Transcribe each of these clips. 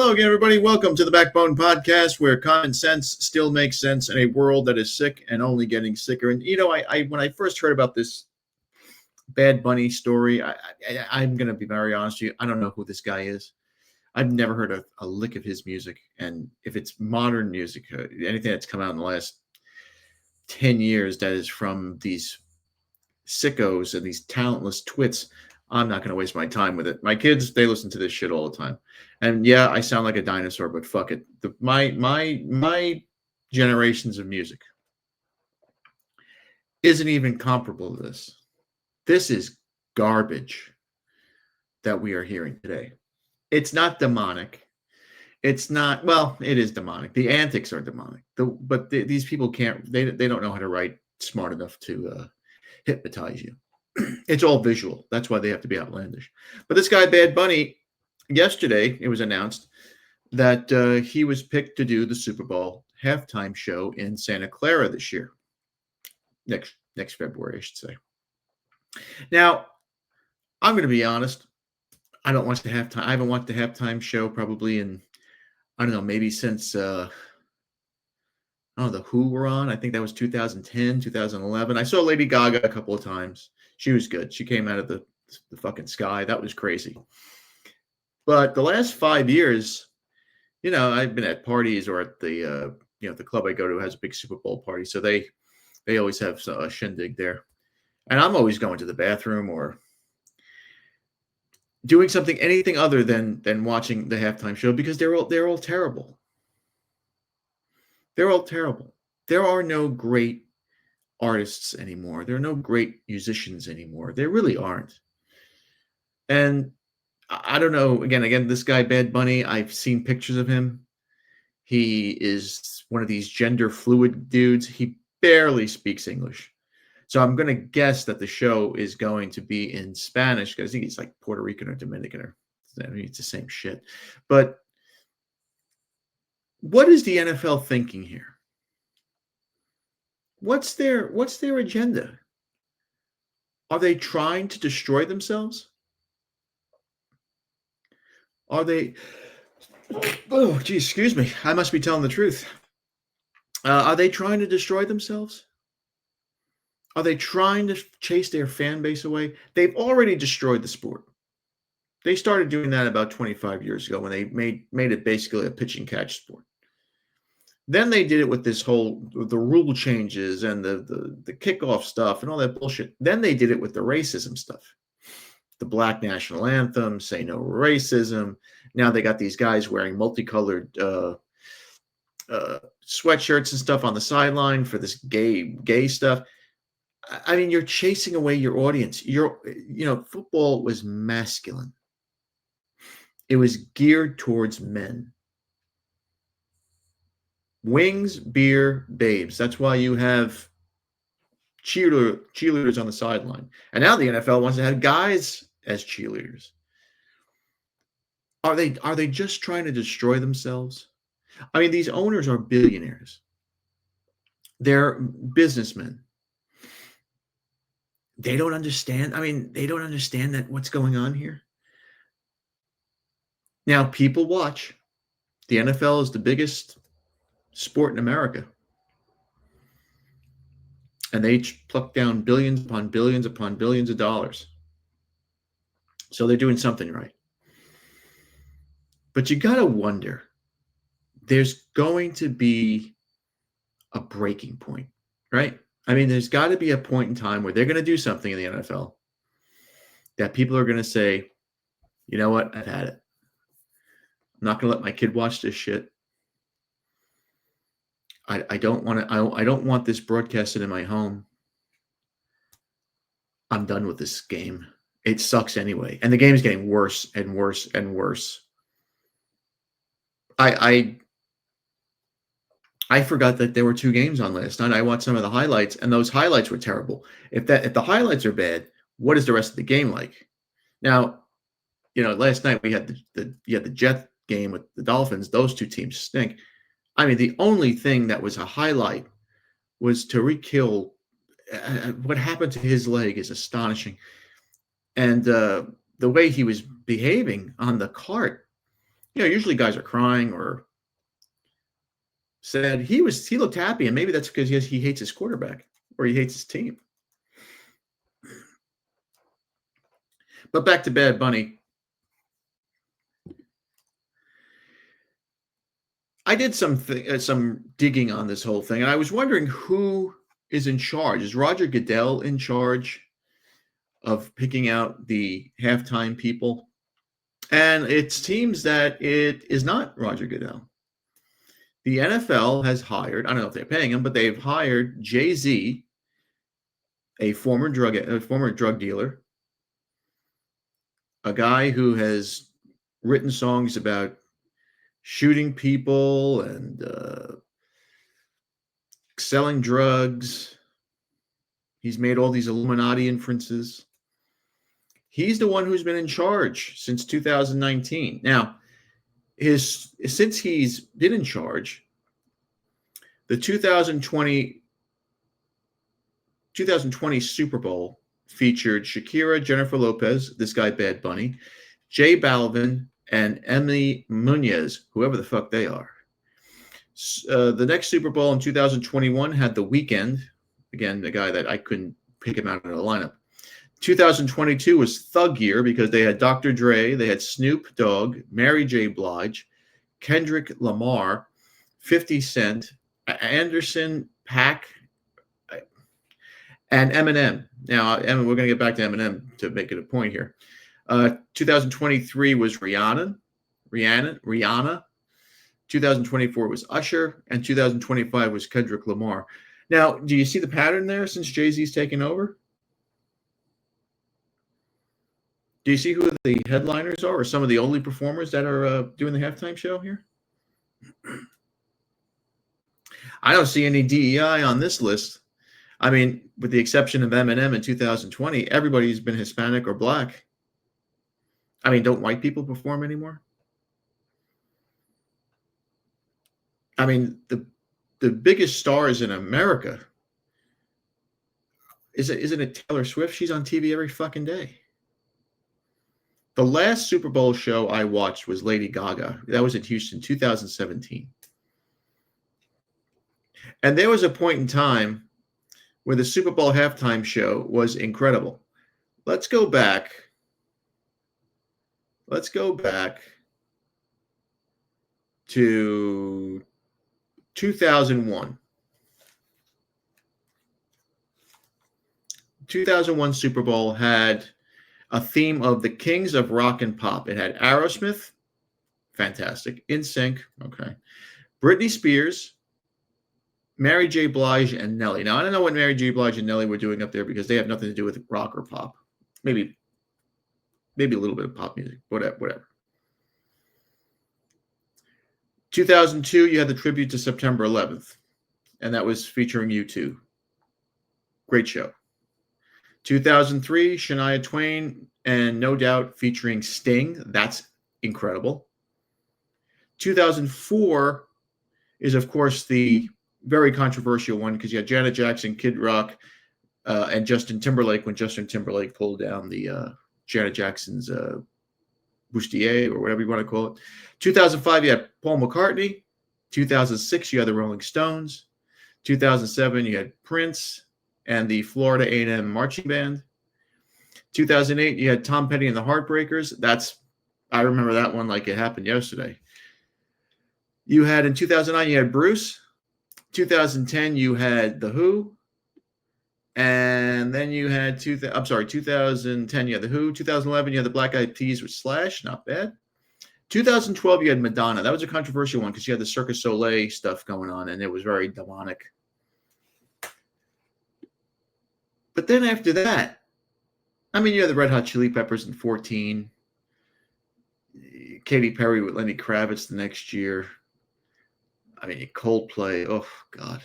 Hello again, everybody. Welcome to the Backbone Podcast, where common sense still makes sense in a world that is sick and only getting sicker. And I when I first heard about this Bad Bunny story, I'm going to be very honest with you. I don't know who this guy is. I've never heard a lick of his music. And if it's modern music, anything that's come out in the last 10 years that is from these sickos and these talentless twits, I'm not going to waste my time with it. My kids, they listen to this shit all the time. And yeah, I sound like a dinosaur, but fuck it. My generations of music isn't even comparable to this. This is garbage that we are hearing today. It's not demonic. It's not, well, it is demonic. The antics are demonic. These people they don't know how to write smart enough to hypnotize you. It's all visual. That's why they have to be outlandish. But this guy, Bad Bunny, yesterday it was announced that he was picked to do the Super Bowl halftime show in Santa Clara this year. Next February, I should say. Now, I'm going to be honest. I don't watch the halftime. I haven't watched the halftime show probably in, I don't know, maybe since the Who were on. I think that was 2010, 2011. I saw Lady Gaga a couple of times. She was good. She came out of the fucking sky. That was crazy. But the last 5 years, I've been at parties or at the the club I go to has a big Super Bowl party. So they always have a shindig there. And I'm always going to the bathroom or doing anything other than watching the halftime show because they're all terrible. They're all terrible. There are no great artists anymore. There are no great musicians anymore. There really aren't. And I don't know. Again, this guy, Bad Bunny, I've seen pictures of him. He is one of these gender fluid dudes. He barely speaks English. So I'm going to guess that the show is going to be in Spanish because I think he's like Puerto Rican or Dominican it's the same shit. But what is the NFL thinking here? What's their agenda? Are they trying to destroy themselves? Are they? Oh, geez, excuse me. I must be telling the truth. Are they trying to destroy themselves? Are they trying to chase their fan base away? They've already destroyed the sport. They started doing that about 25 years ago when they made it basically a pitch and catch sport. Then they did it with the rule changes and the kickoff stuff and all that bullshit. Then they did it with the racism stuff. The Black National Anthem, Say No Racism. Now they got these guys wearing multicolored sweatshirts and stuff on the sideline for this gay stuff. I mean, you're chasing away your audience. Football was masculine. It was geared towards men. Wings, beer, babes. That's why you have cheerleaders on the sideline. And now the NFL wants to have guys as cheerleaders. Are they just trying to destroy themselves? I mean, these owners are billionaires. They're businessmen. They don't understand. I mean, they don't understand that what's going on here. Now, people watch. The NFL is the biggest sport in America. And they pluck down billions upon billions upon billions of dollars. So they're doing something right. But you got to wonder, there's going to be a breaking point, right? I mean, there's got to be a point in time where they're going to do something in the NFL that people are going to say, you know what, I've had it. I'm not going to let my kid watch this shit. I don't want this broadcasted in my home. I'm done with this game. It sucks anyway. And the game is getting worse and worse and worse. I forgot that there were 2 games on last night. I watched some of the highlights, and those highlights were terrible. If the highlights are bad, what is the rest of the game like? Now, last night we had the Jet game with the Dolphins. Those 2 teams stink. I mean, the only thing that was a highlight was Tyreek Hill. What happened to his leg is astonishing. And the way he was behaving on the cart, usually guys are crying or sad. He looked happy, and maybe that's because he hates his quarterback or he hates his team. But back to Bad Bunny. I did some digging on this whole thing, and I was wondering who is in charge. Is Roger Goodell in charge of picking out the halftime people? And it seems that it is not Roger Goodell. The NFL has hired, I don't know if they're paying him, but they've hired Jay-Z, a former drug dealer, a guy who has written songs about shooting people and selling drugs. He's made all these Illuminati inferences. He's the one who's been in charge since 2019. Now, since he's been in charge, the 2020 Super Bowl featured Shakira, Jennifer Lopez, this guy Bad Bunny, J Balvin, and Emily Munoz, whoever the fuck they are. The next Super Bowl in 2021 had The Weeknd, again, the guy that I couldn't pick him out of the lineup. 2022 was Thug year because they had Dr. Dre, they had Snoop Dogg, Mary J. Blige, Kendrick Lamar, 50 Cent, Anderson .Paak, and Eminem. Now, we're going to get back to Eminem to make it a point here. 2023 was Rihanna. 2024 was Usher, and 2025 was Kendrick Lamar. Now, do you see the pattern there since Jay-Z's taken over? Do you see who the headliners are, or some of the only performers that are doing the halftime show here? I don't see any DEI on this list. I mean, with the exception of Eminem in 2020, everybody's been Hispanic or Black. I mean, don't white people perform anymore? I mean, the biggest stars in America, isn't it Taylor Swift? She's on TV every fucking day. The last Super Bowl show I watched was Lady Gaga. That was in Houston, 2017. And there was a point in time where the Super Bowl halftime show was incredible. Let's go back to 2001. 2001 Super Bowl had a theme of the kings of rock and pop. It had Aerosmith, fantastic. NSYNC, okay. Britney Spears, Mary J. Blige, and Nelly. Now, I don't know what Mary J. Blige and Nelly were doing up there because they have nothing to do with rock or pop. Maybe a little bit of pop music, whatever. 2002, you had the tribute to September 11th, and that was featuring U2. Great show. 2003, Shania Twain and No Doubt featuring Sting. That's incredible. 2004 is, of course, the very controversial one because you had Janet Jackson, Kid Rock, and Justin Timberlake when Justin Timberlake pulled down the Janet Jackson's bustier or whatever you want to call it. 2005, you had Paul McCartney. 2006, you had the Rolling Stones. 2007, you had Prince and the Florida A&M Marching Band. 2008, you had Tom Petty and the Heartbreakers. I remember that one like it happened yesterday. You had in 2009, you had Bruce. 2010, you had The Who. And then you had 2010, you had The Who. 2011, you had the Black Eyed Peas with Slash. Not bad. 2012, you had Madonna. That was a controversial one because you had the Cirque du Soleil stuff going on, and it was very demonic. But then after that, I mean, you had the Red Hot Chili Peppers in 2014. Katy Perry with Lenny Kravitz the next year. I mean, Coldplay. Oh, God.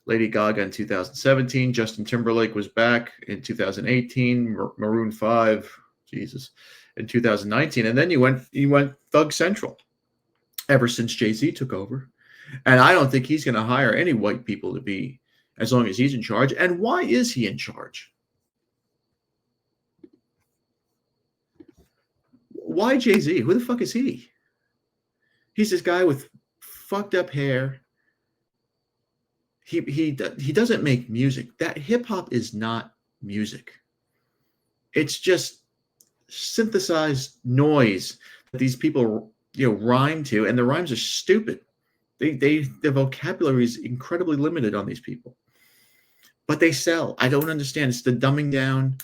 Lady Gaga in 2017. Justin Timberlake was back in 2018. Maroon 5. Jesus. In 2019. And then you went Thug Central ever since Jay-Z took over. And I don't think he's going to hire any white people to be as long as he's in charge. And why is he in charge? Why Jay-Z? Who the fuck is he? He's this guy with fucked up hair. He doesn't make music. That hip hop is not music. It's just synthesized noise that these people rhyme to, and the rhymes are stupid. The vocabulary is incredibly limited on these people, but they sell. I don't understand. It's the dumbing down.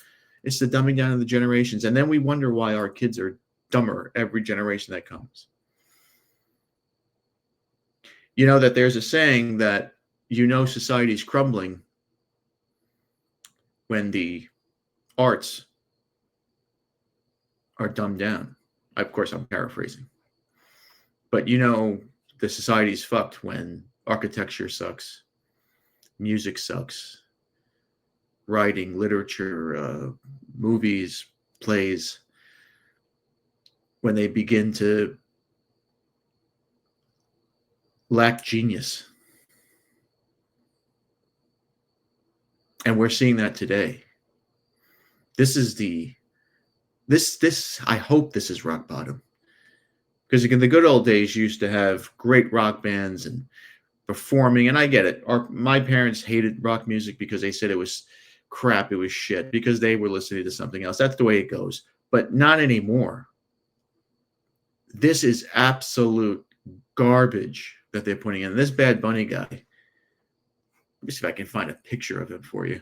It's the dumbing down of the generations, and then we wonder why our kids are dumber every generation that comes. You know that there's a saying that society's crumbling when the arts are dumbed down. Of course, I'm paraphrasing. But the society's fucked when architecture sucks, music sucks, writing, literature, movies, plays, when they begin to lack genius. And we're seeing that today. I hope this is rock bottom. Because in the good old days, you used to have great rock bands and performing, and I get it. My parents hated rock music because they said it was crap, it was shit, because they were listening to something else. That's the way it goes. But not anymore. This is absolute garbage that they're putting in. This Bad Bunny guy, let me see if I can find a picture of him for you.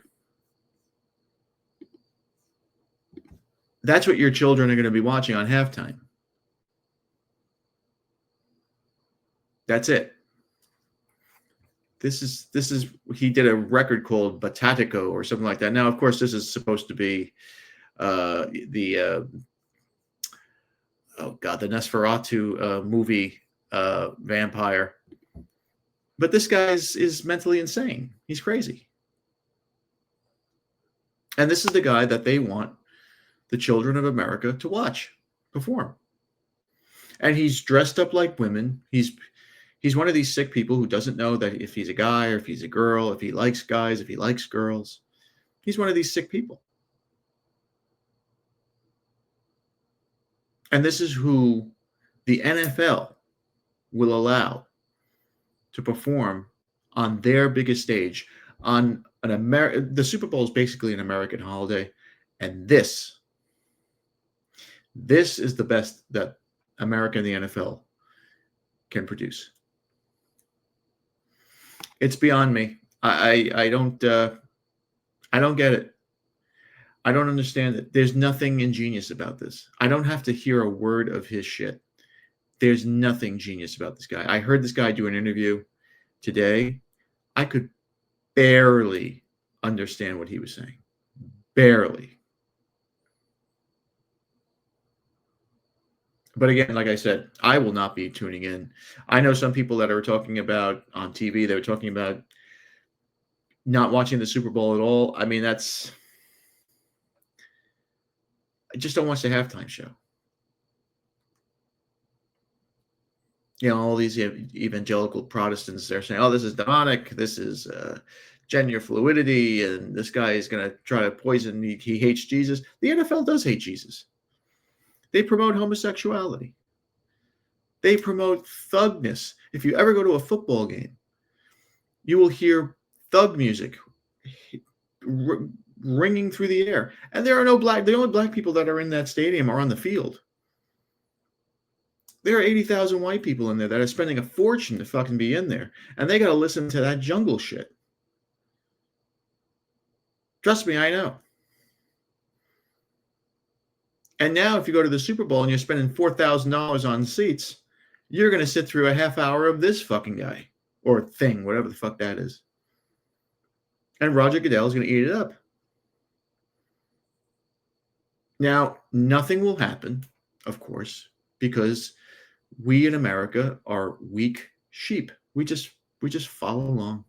That's what your children are going to be watching on halftime. That's it. This is he did a record called Batatico or something like that. Now, of course, this is supposed to be the Nosferatu movie vampire. But this guy is mentally insane. He's crazy. And this is the guy that they want the children of America to watch perform. And he's dressed up like women. He's one of these sick people who doesn't know that if he's a guy or if he's a girl, if he likes guys, if he likes girls. He's one of these sick people. And this is who the NFL will allow to perform on their biggest stage. The Super Bowl is basically an American holiday. And this is the best that America and the NFL can produce. It's beyond me. I don't get it. I don't understand it. There's nothing ingenious about this. I don't have to hear a word of his shit. There's nothing genius about this guy. I heard this guy do an interview today. I could barely understand what he was saying. Barely. But again, like I said, I will not be tuning in. I know some people that are talking about on TV, they were talking about not watching the Super Bowl at all. I mean, I just don't watch the halftime show. All these evangelical Protestants, they're saying, oh, this is demonic. This is gender fluidity. And this guy is going to try to poison. He hates Jesus. The NFL does hate Jesus. They promote homosexuality. They promote thugness. If you ever go to a football game, you will hear thug music ringing through the air. And there are the only black people that are in that stadium are on the field. There are 80,000 white people in there that are spending a fortune to fucking be in there. And they got to listen to that jungle shit. Trust me, I know. And now if you go to the Super Bowl and you're spending $4,000 on seats, you're going to sit through a half hour of this fucking guy or thing, whatever the fuck that is. And Roger Goodell is going to eat it up. Now, nothing will happen, of course, because we in America are weak sheep. We just follow along.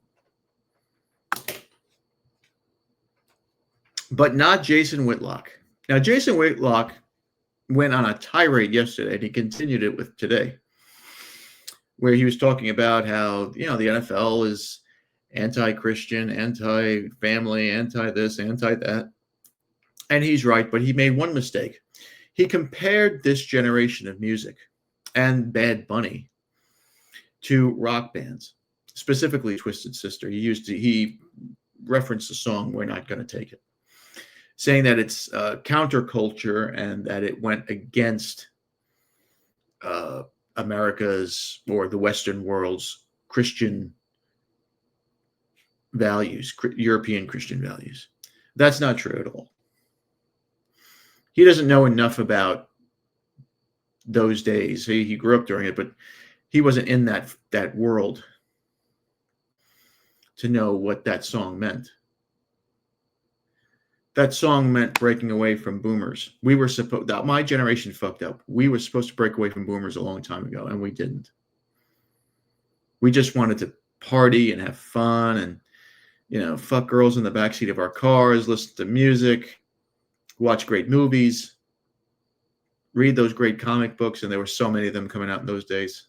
But not Jason Whitlock. Now, Jason Whitlock went on a tirade yesterday, and he continued it with today, where he was talking about how, the NFL is anti-Christian, anti-family, anti-this, anti-that. And he's right, but he made one mistake. He compared this generation of music and Bad Bunny to rock bands, specifically Twisted Sister. He referenced the song "We're Not Gonna Take It," saying that it's counterculture and that it went against America's or the Western world's Christian values, European Christian values. That's not true at all. He doesn't know enough about those days. He grew up during it, but he wasn't in that world to know what that song meant. That song meant breaking away from boomers. We were supposed, my generation fucked up. We were supposed to break away from boomers a long time ago, and we didn't. We just wanted to party and have fun and, fuck girls in the backseat of our cars, listen to music, watch great movies, read those great comic books, and there were so many of them coming out in those days.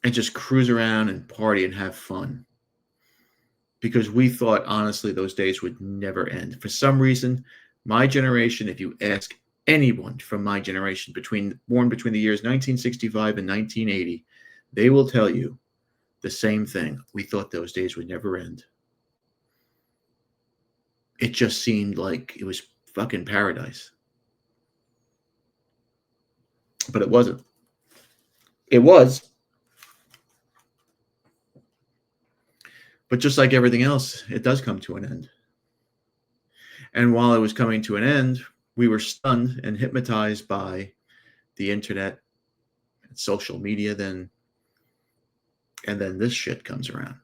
And just cruise around and party and have fun. Because we thought, honestly, those days would never end. For some reason, my generation, if you ask anyone from my generation, born between the years 1965 and 1980, they will tell you the same thing. We thought those days would never end. It just seemed like it was fucking paradise. But it wasn't. It was. But just like everything else, it does come to an end. And while it was coming to an end, we were stunned and hypnotized by the internet and social media and then this shit comes around.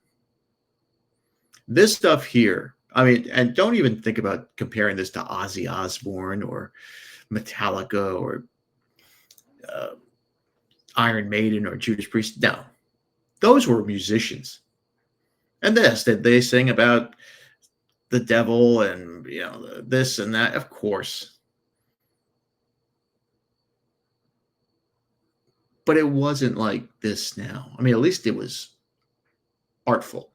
This stuff here, and don't even think about comparing this to Ozzy Osbourne or Metallica or Iron Maiden or Judas Priest. No, those were musicians. And they sing about the devil and, this and that, of course. But it wasn't like this now. At least it was artful.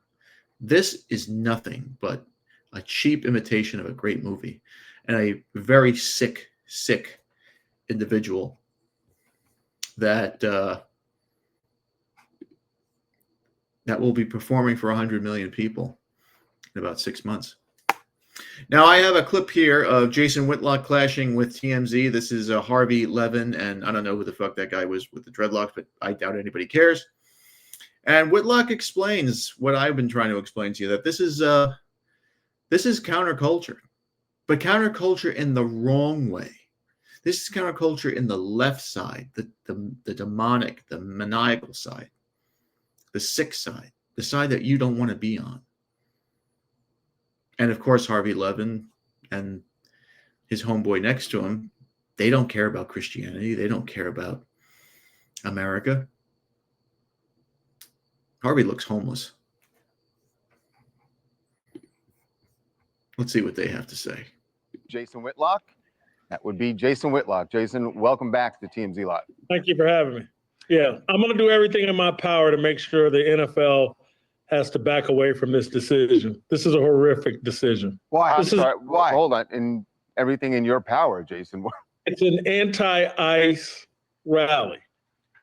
This is nothing but a cheap imitation of a great movie and a very sick individual that will be performing for 100 million people in about 6 months. Now, I have a clip here of Jason Whitlock clashing with TMZ. This is Harvey Levin, and I don't know who the fuck that guy was with the dreadlocks, but I doubt anybody cares. And Whitlock explains what I've been trying to explain to you, that this is counterculture, but counterculture in the wrong way. This is counterculture in the left side, the demonic, the maniacal side. The sick side, the side that you don't want to be on. And of course, Harvey Levin and his homeboy next to him, they don't care about Christianity. They don't care about America. Harvey looks homeless. Let's see what they have to say. Jason Whitlock. That would be Jason Whitlock. Jason, welcome back to TMZ Live. Thank you for having me. Yeah, I'm going to do everything in my power to make sure the NFL has to back away from this decision. This is a horrific decision. Why? Why? Hold on. And everything in your power, Jason. It's an anti-ICE rally.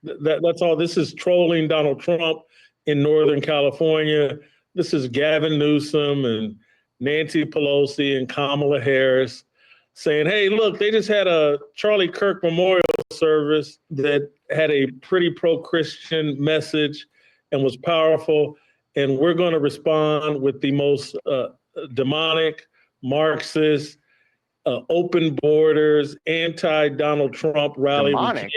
That's all. This is trolling Donald Trump in Northern California. This is Gavin Newsom and Nancy Pelosi and Kamala Harris saying, hey, look, they just had a Charlie Kirk memorial service that had a pretty pro-Christian message and was powerful. And we're going to respond with the most demonic, Marxist, open borders, anti-Donald Trump rally. Demonic?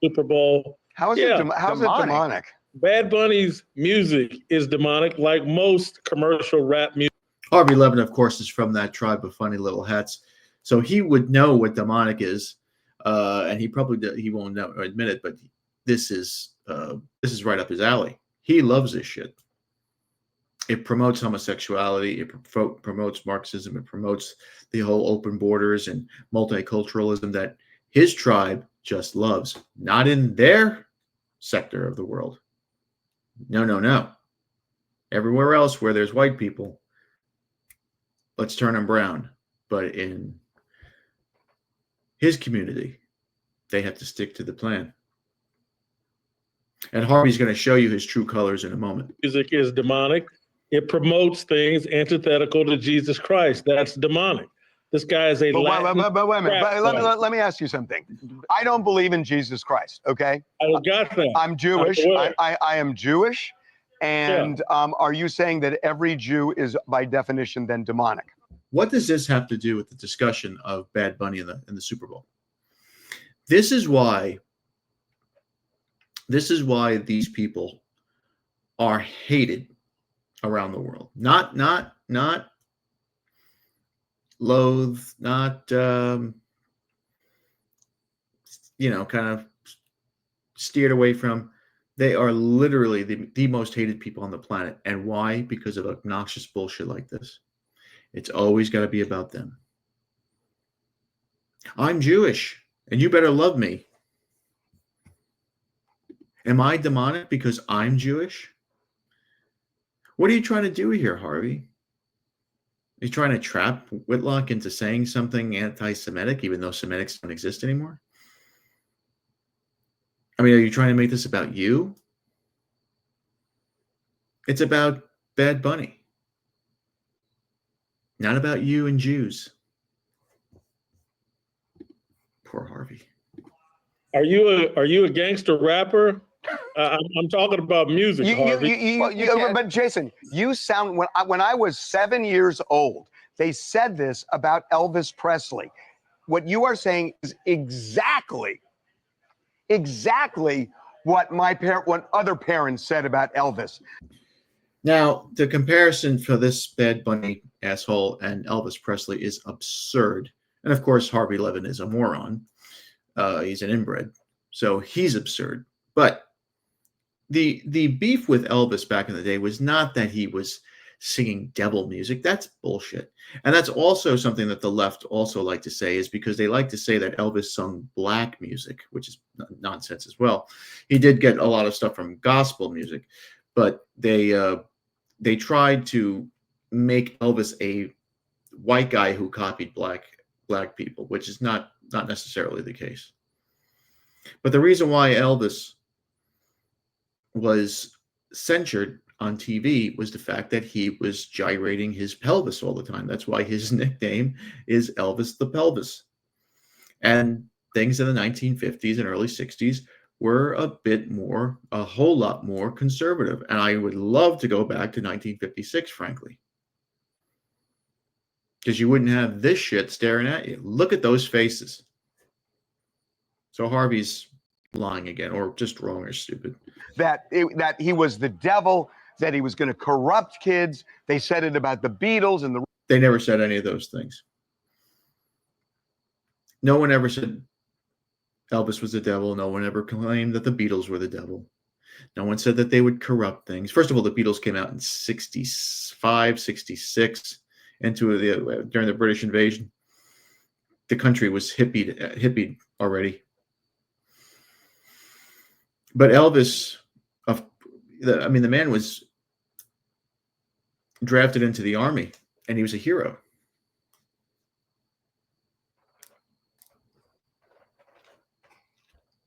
Super Bowl. How is it demonic? Bad Bunny's music is demonic, like most commercial rap music. Harvey Levin, of course, is from that tribe of funny little hats. So he would know what demonic is. And he won't admit it, but this is right up his alley. He loves this shit. It promotes homosexuality. It promotes Marxism. It promotes the whole open borders and multiculturalism that his tribe just loves. Not in their sector of the world. No. Everywhere else where there's white people, let's turn them brown. But in his community, they have to stick to the plan. And Harvey's going to show you his true colors in a moment. Music is demonic. It promotes things antithetical to Jesus Christ. That's demonic. This guy is a But Latin. wait a minute. rap Let me ask you something. I don't believe in Jesus Christ, okay? I got that. I'm Jewish. I'm aware. I am Jewish. And are you saying that every Jew is by definition then demonic? What does this have to do with the discussion of Bad Bunny in the Super Bowl? This is why these people are hated around the world. Not loathed, not kind of steered away from. They are literally the most hated people on the planet. And why? Because of obnoxious bullshit like this. It's always got to be about them. I'm Jewish, and you better love me. Am I demonic because I'm Jewish? What are you trying to do here, Harvey? Are you trying to trap Whitlock into saying something anti-Semitic, even though Semitics don't exist anymore? I mean, are you trying to make this about you? It's about Bad Bunny. Not about you and Jews. Poor Harvey. Are you a gangster rapper? I'm talking about music, Harvey. But Jason, you sound when I was 7 years old, they said this about Elvis Presley. What you are saying is exactly what what other parents said about Elvis. Now, the comparison for this Bad Bunny asshole and Elvis Presley is absurd. And of course, Harvey Levin is a moron. He's an inbred. So he's absurd. But the beef with Elvis back in the day was not that he was singing devil music. That's bullshit. And that's also something that the left also like to say, is because they like to say that Elvis sung black music, which is nonsense as well. He did get a lot of stuff from gospel music, but they tried to make Elvis a white guy who copied black people, which is not necessarily the case. But the reason why Elvis was censured on TV was the fact that he was gyrating his pelvis all the time. That's why his nickname is Elvis the Pelvis. And things in the 1950s and early 60s were a whole lot more conservative. And I would love to go back to 1956, frankly. Because you wouldn't have this shit staring at you. Look at those faces. So Harvey's lying again, or just wrong or stupid. That he was the devil, that he was going to corrupt kids. They said it about the Beatles and They never said any of those things. No one ever said Elvis was the devil. No one ever claimed that the Beatles were the devil. No one said that they would corrupt things. First of all, the Beatles came out in 65, 66, during the British invasion. The country was hippied already. But Elvis, the man was drafted into the army, and he was a hero.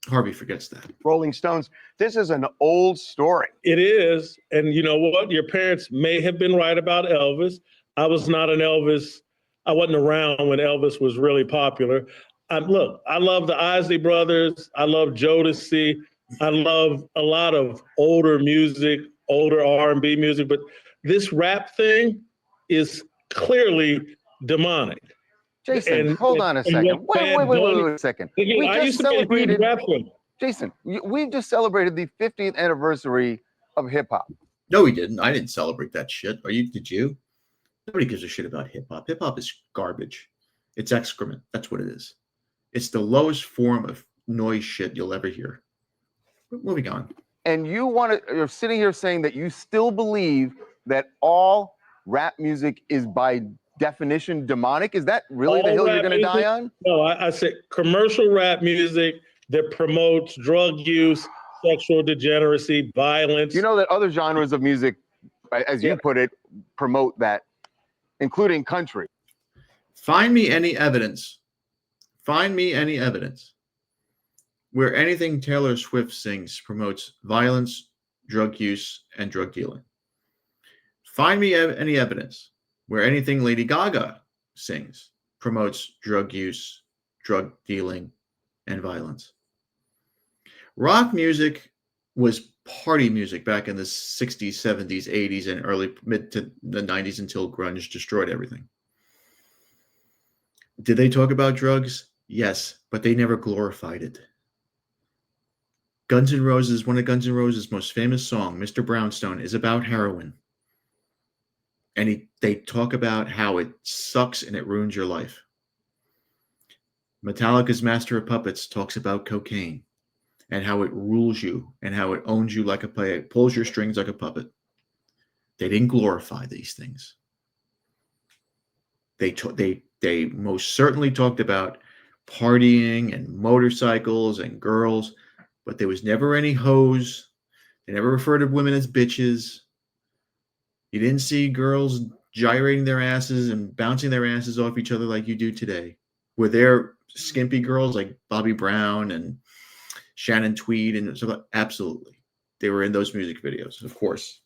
Harvey forgets that. Rolling Stones. This is an old story. It is. And you know what? Your parents may have been right about Elvis. I was not an Elvis. I wasn't around when Elvis was really popular. Look, I love the Isley Brothers. I love Jodeci. I love a lot of older music, older R&B music. But this rap thing is clearly demonic. Jason, hold on a second. Wait a second. I used to celebrated Jason, we just celebrated the 50th anniversary of hip hop. No, we didn't. I didn't celebrate that shit. Did you? Nobody gives a shit about hip hop. Hip hop is garbage. It's excrement. That's what it is. It's the lowest form of noise shit you'll ever hear. Moving on. And you're sitting here saying that you still believe that all rap music is by definition demonic? Is that really the hill you're going to die on? No, I said commercial rap music that promotes drug use, sexual degeneracy, violence. You know that other genres of music, as you put it, promote that, including country. Find me any evidence where anything Taylor Swift sings promotes violence, drug use, and drug dealing. Find me any evidence where anything Lady Gaga sings promotes drug use, drug dealing, and violence. Rock music was party music back in the 60s, 70s, 80s, and early mid to the 90s until grunge destroyed everything. Did they talk about drugs? Yes, but they never glorified it. Guns N' Roses, one of Guns N' Roses' most famous song, Mr. Brownstone, is about heroin. And they talk about how it sucks and it ruins your life. Metallica's Master of Puppets talks about cocaine and how it rules you and how it owns you like a puppet, pulls your strings like a puppet. They didn't glorify these things. They most certainly talked about partying and motorcycles and girls, but there was never any hoes. They never referred to women as bitches. You didn't see girls gyrating their asses and bouncing their asses off each other like you do today. Were there skimpy girls like Bobby Brown and Shannon Tweed and stuff? Absolutely. They were in those music videos, of course.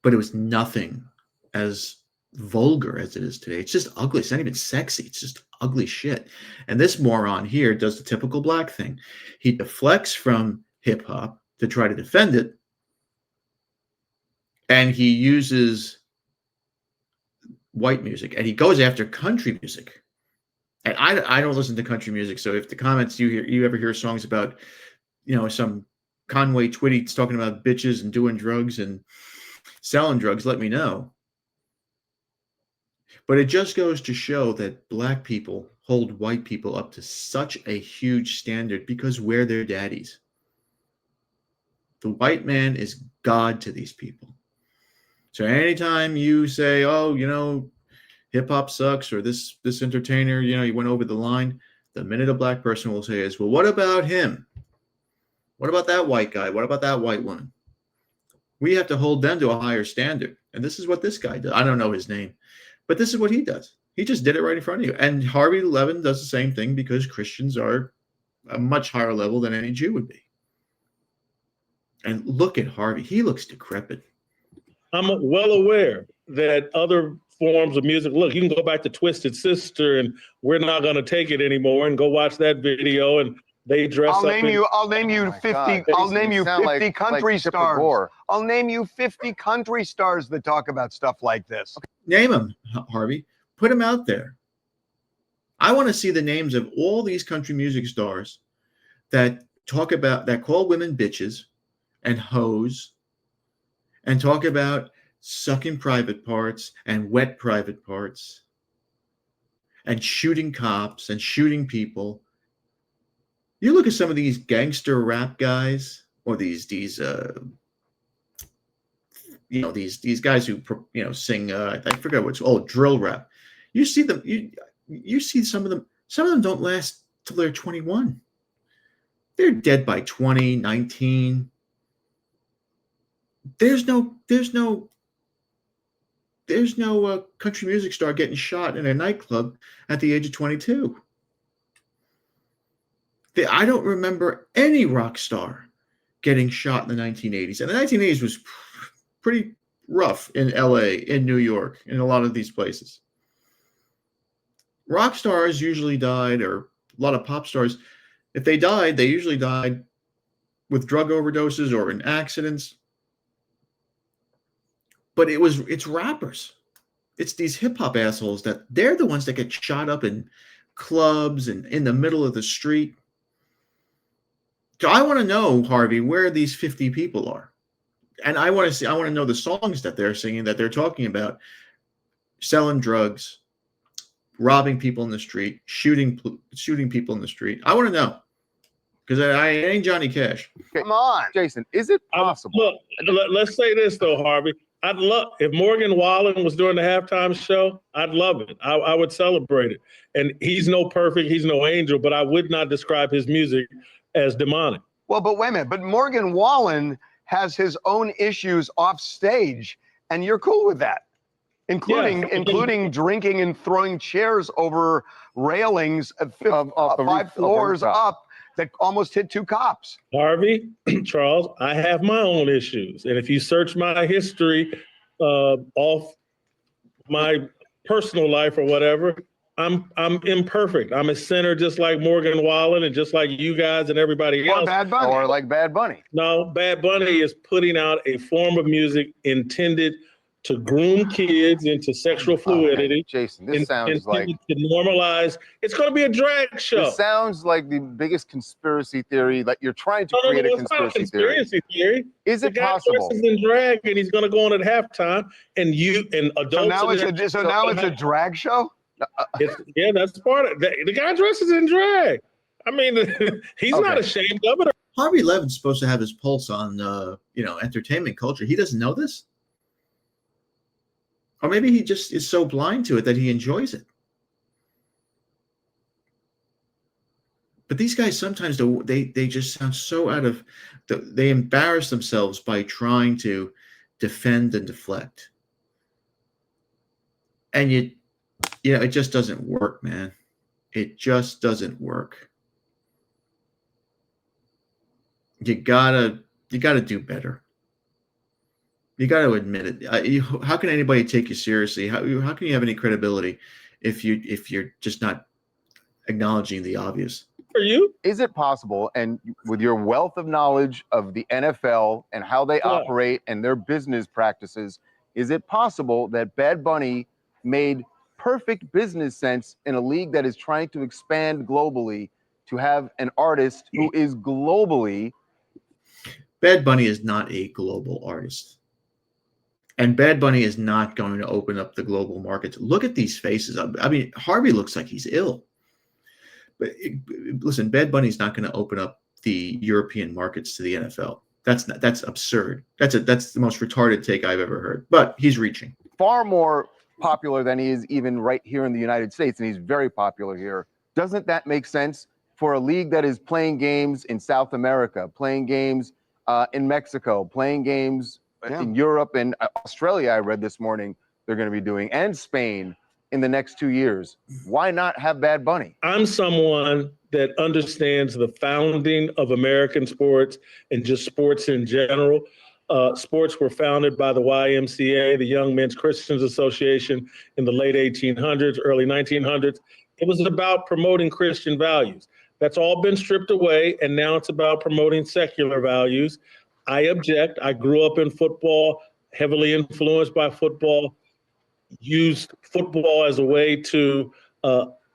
But it was nothing as vulgar as it is today. It's just ugly. It's not even sexy. It's just ugly shit. And this moron here does the typical black thing. He deflects from hip hop to try to defend it. And he uses white music and he goes after country music. And I don't listen to country music. So if the comments you ever hear songs about, some Conway Twitty talking about bitches and doing drugs and selling drugs, let me know. But it just goes to show that black people hold white people up to such a huge standard because we're their daddies. The white man is God to these people. So anytime you say, oh, hip hop sucks, or this entertainer, he went over the line, the minute a black person will say is, well, what about him? What about that white guy? What about that white woman? We have to hold them to a higher standard. And this is what this guy does. I don't know his name, but this is what he does. He just did it right in front of you. And Harvey Levin does the same thing because Christians are a much higher level than any Jew would be. And look at Harvey. He looks decrepit. I'm well aware that other forms of music, look, you can go back to Twisted Sister and We're Not Gonna Take It Anymore and go watch that video, and they dress I'll up. name you 50 country stars. I'll name you 50 country stars that talk about stuff like this. Name them, Harvey. Put them out there. I want to see the names of all these country music stars that call women bitches and hoes and talk about sucking private parts and wet private parts and shooting cops and shooting people. You look at some of these gangster rap guys or these guys who sing I forget what's drill rap. You see them you see some of them don't last till they're 21. They're dead by 20, 19. There's no country music star getting shot in a nightclub at the age of 22. I don't remember any rock star getting shot in the 1980s. And the 1980s was pretty rough in LA, in New York, in a lot of these places. Rock stars usually died, or a lot of pop stars, if they died, they usually died with drug overdoses or in accidents. But it's rappers. It's these hip hop assholes that they're the ones that get shot up in clubs and in the middle of the street. So I want to know, Harvey, where these 50 people are. And I want to know the songs that they're singing, that they're talking about selling drugs, robbing people in the street, shooting people in the street. I want to know. Because I ain't Johnny Cash. Come on. Jason, is it possible? Look, let's say this though, Harvey. I'd love if Morgan Wallen was doing the halftime show. I'd love it. I would celebrate it. And he's no perfect, he's no angel, but I would not describe his music as demonic. Well, but wait a minute. But Morgan Wallen has his own issues off stage, and you're cool with that. including drinking and throwing chairs over railings of Off the 5 roof- floors rooftop. up that almost hit 2 cops. Harvey, Charles, I have my own issues. And if you search my history off my personal life or whatever, I'm imperfect. I'm a sinner just like Morgan Wallen and just like you guys and everybody Or else. Bad Bunny. Or like Bad Bunny. No, Bad Bunny is putting out a form of music intended to groom kids into sexual fluidity. Jason, this and sounds like to normalize. It's going to be a drag show. this sounds like the biggest conspiracy theory. Like you're trying to No, create a it's not a conspiracy theory. theory. Is The it guy possible? dresses in drag and he's going to go on at halftime, and adults. So now it's a drag show? Yeah, that's part of it. The guy dresses in drag. I mean, he's not Okay. ashamed of it. Harvey Levin's supposed to have his pulse on entertainment culture. He doesn't know this, or maybe he just is so blind to it that he enjoys it. But these guys sometimes they just sound so out of they embarrass themselves by trying to defend and deflect, and it just doesn't work, man. It just doesn't work. You gotta do better. You got to admit it. How can anybody take you seriously? How can you have any credibility if you're just not acknowledging the obvious? For you, Is it possible, and with your wealth of knowledge of the NFL and how they operate and their business practices, is it possible that Bad Bunny made perfect business sense in a league that is trying to expand globally to have an artist who is globally? Bad Bunny is not a global artist. And Bad Bunny is not going to open up the global markets. Look at these faces. I mean, Harvey looks like he's ill. But listen, Bad Bunny's not going to open up the European markets to the NFL. That's absurd. That's the most retarded take I've ever heard. But he's reaching. Far more popular than he is even right here in the United States, and he's very popular here. Doesn't that make sense for a league that is playing games in South America, playing games in Mexico, playing games in Europe and Australia? I read this morning they're going to be doing, and Spain in the next 2 years. Why not have Bad Bunny? I'm someone that understands the founding of American sports and just sports in general. Sports were founded by the YMCA, the Young Men's Christians Association, in the late 1800s, early 1900s. It was about promoting Christian values. That's all been stripped away, and now it's about promoting secular values. I object. I grew up in football, heavily influenced by football, used football as a way to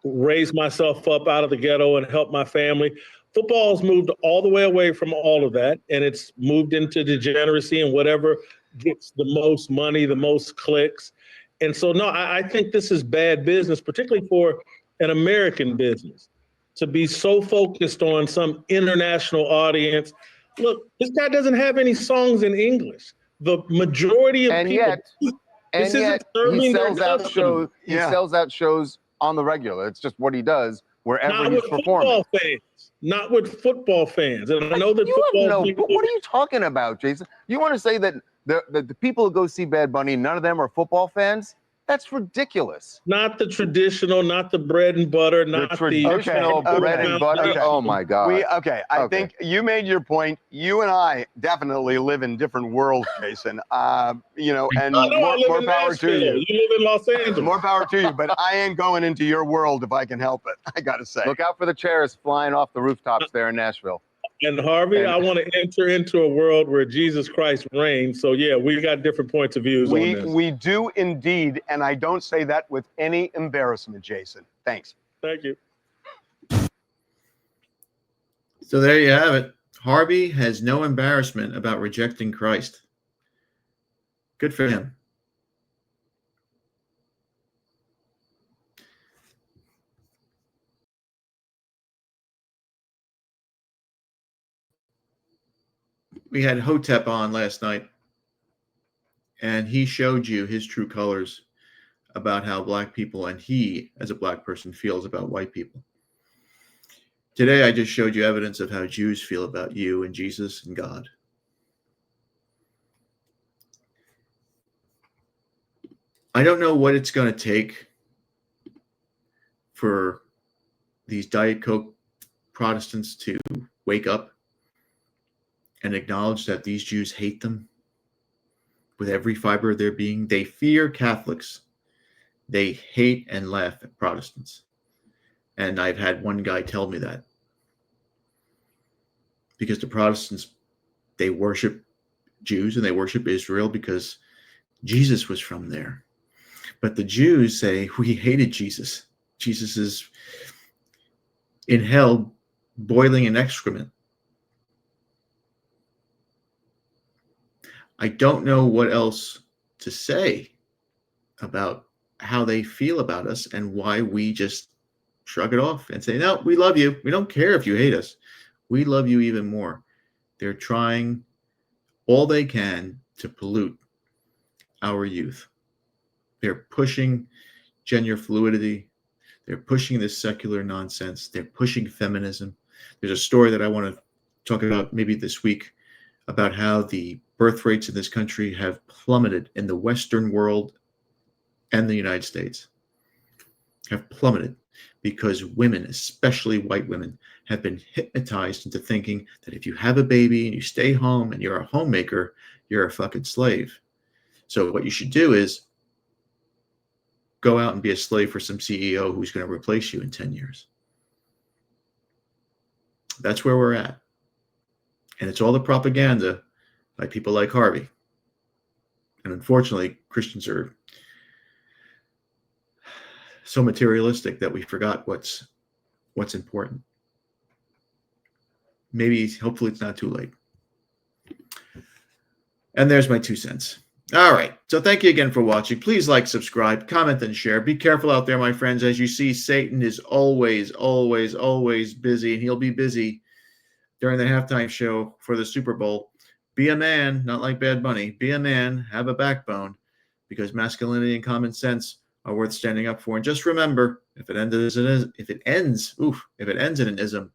raise myself up out of the ghetto and help my family. Football has moved all the way away from all of that, and it's moved into degeneracy and whatever gets the most money, the most clicks. And so, no, I think this is bad business, particularly for an American business, to be so focused on some international audience. Look, this guy doesn't have any songs in English. The majority of people. And yet he sells out shows. He Yeah. sells out shows on the regular. It's just what he does wherever Not he's with performing. football fans. Not with football fans. And I know that You have football no. people, What are you talking about, Jason? You want to say that the people who go see Bad Bunny, none of them are football fans? That's ridiculous. not the traditional, not the bread and butter, not the Traditional Okay, bread and butter. okay. Oh my God. I Okay. think you made your point. You and I definitely live in different worlds, Jason. And I know I live more in power Nashville. to you. You live in Los Angeles. More power to you, but I ain't going into your world if I can help it. I gotta say. Look out for the chairs flying off the rooftops there in Nashville. And Harvey, And- I want to enter into a world where Jesus Christ reigns. So yeah, we got different points of views on this. We do indeed, and I don't say that with any embarrassment, Jason. Thanks. Thank you. So there you have it. Harvey has no embarrassment about rejecting Christ. Good for him. We had Hotep on last night, and he showed you his true colors about how black people and he, as a black person, feels about white people. Today, I just showed you evidence of how Jews feel about you and Jesus and God. I don't know what it's going to take for these Diet Coke Protestants to wake up and acknowledge that these Jews hate them with every fiber of their being. They fear Catholics. They hate and laugh at Protestants. And I've had one guy tell me that. Because the Protestants, they worship Jews and they worship Israel because Jesus was from there. But the Jews say, we hated Jesus. Jesus is in hell boiling in excrement. I don't know what else to say about how they feel about us and why we just shrug it off and say, no, we love you. We don't care if you hate us. We love you even more. They're trying all they can to pollute our youth. They're pushing gender fluidity. They're pushing this secular nonsense. They're pushing feminism. There's a story that I want to talk about maybe this week about how the birth rates in this country have plummeted in the Western world and the United States. Have plummeted because women, especially white women, have been hypnotized into thinking that if you have a baby and you stay home and you're a homemaker, you're a fucking slave. So what you should do is go out and be a slave for some CEO who's going to replace you in 10 years. That's where we're at. And it's all the propaganda by people like Harvey. And unfortunately, Christians are so materialistic that we forgot what's important. Maybe, hopefully it's not too late. And there's my 2 cents. All right. So thank you again for watching. Please like, subscribe, comment, and share. Be careful out there, my friends. As you see, Satan is always, always, always busy, and he'll be busy during the halftime show for the Super Bowl. Be a man, not like Bad Bunny. Be a man, have a backbone, because masculinity and common sense are worth standing up for. And just remember, if it ends in an ism,